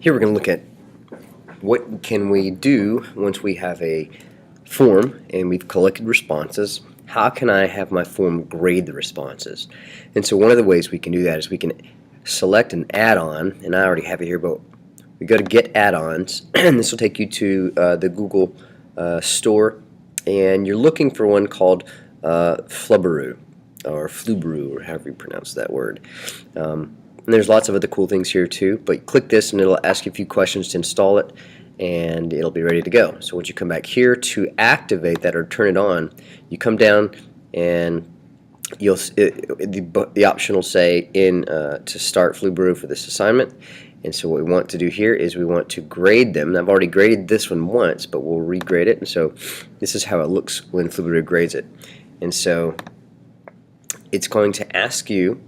Here we're going to look at what can we do once we have a form and we've collected responses. How can I have my form grade the responses? And so one of the ways we can do that is we can select an add-on, and I already have it here, but we go to Get Add-ons, and this will take you to the Google store, and you're looking for one called Flubaroo, or however you pronounce that word. And there's lots of other cool things here too, but click this and it'll ask you a few questions to install it, and it'll be ready to go. So once you come back here to activate that or turn it on, you come down and the option will say to start Flubaroo for this assignment. And so what we want to do here is we want to grade them. I've already graded this one once, but we'll regrade it. And so this is how it looks when Flubaroo grades it. And so it's going to ask you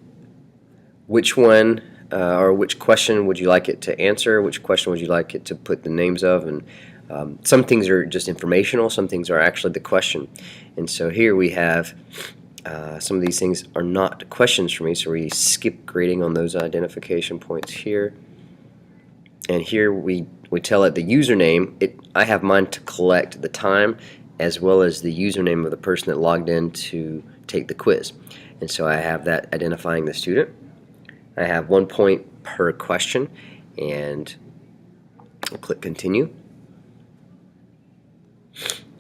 which one or which question would you like it to answer, which question would you like it to put the names of, and some things are just informational, some things are actually the question. And so here we have some of these things are not questions for me, so we skip grading on those identification points here. And here we tell it the username. I have mine to collect the time as well as the username of the person that logged in to take the quiz. And so I have that identifying the student. I have 1 point per question, and I'll click continue.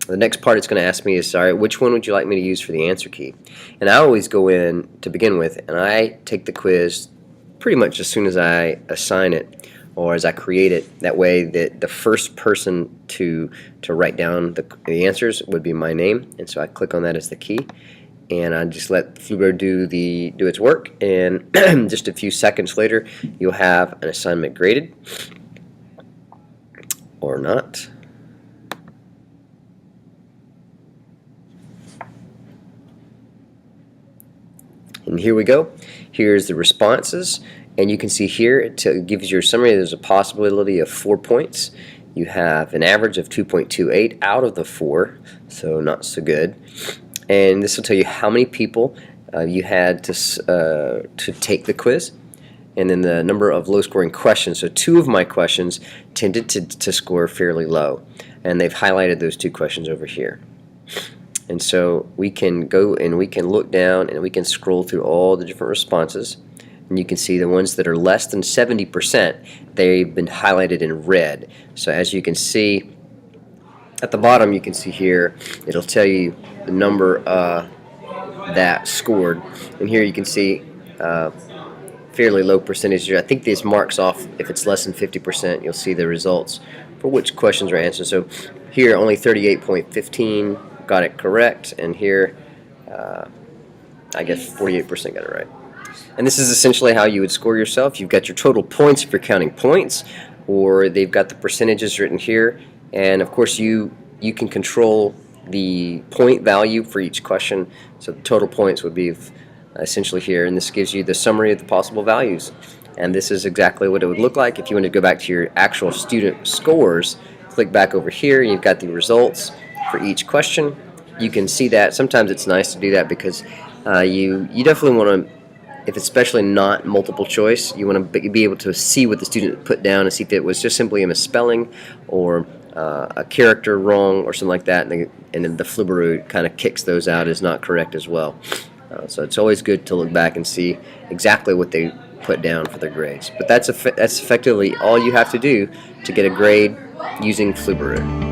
The next part it's going to ask me is, sorry, which one would you like me to use for the answer key? And I always go in to begin with, and I take the quiz pretty much as soon as I assign it or as I create it. That way that the first person to write down the answers would be my name, and so I click on that as the key. And I just let Flubaroo do its work, and just a few seconds later you'll have an assignment graded or not. And here we go. Here's the responses, and you can see here it gives you a summary. There's a possibility of 4 points. You have an average of 2.28 out of the 4, so not so good. And this will tell you how many people you had to take the quiz, and then the number of low-scoring questions. So 2 of my questions tended to score fairly low, and they've highlighted those 2 questions over here. And so we can go and we can look down and we can scroll through all the different responses, and you can see the ones that are less than 70%, they've been highlighted in red. So as you can see at the bottom, you can see here it'll tell you the number that scored, and here you can see fairly low percentage. I think this marks off if it's less than 50%. You'll see the results for which questions are answered. So here only 38.15 got it correct, and here I guess 48% got it right. And this is essentially how you would score yourself. You've got your total points if you're counting points, or they've got the percentages written here. And of course you can control the point value for each question, so the total points would be essentially here, and this gives you the summary of the possible values. And this is exactly what it would look like if you want to go back to your actual student scores. Click back over here, and you've got the results for each question. You can see that. Sometimes it's nice to do that because you definitely want to, if it's especially not multiple choice, you want to be able to see what the student put down and see if it was just simply a misspelling or a character wrong or something like that, and then the Flubaroo kind of kicks those out as not correct as well. So it's always good to look back and see exactly what they put down for their grades. But that's effectively all you have to do to get a grade using Flubaroo.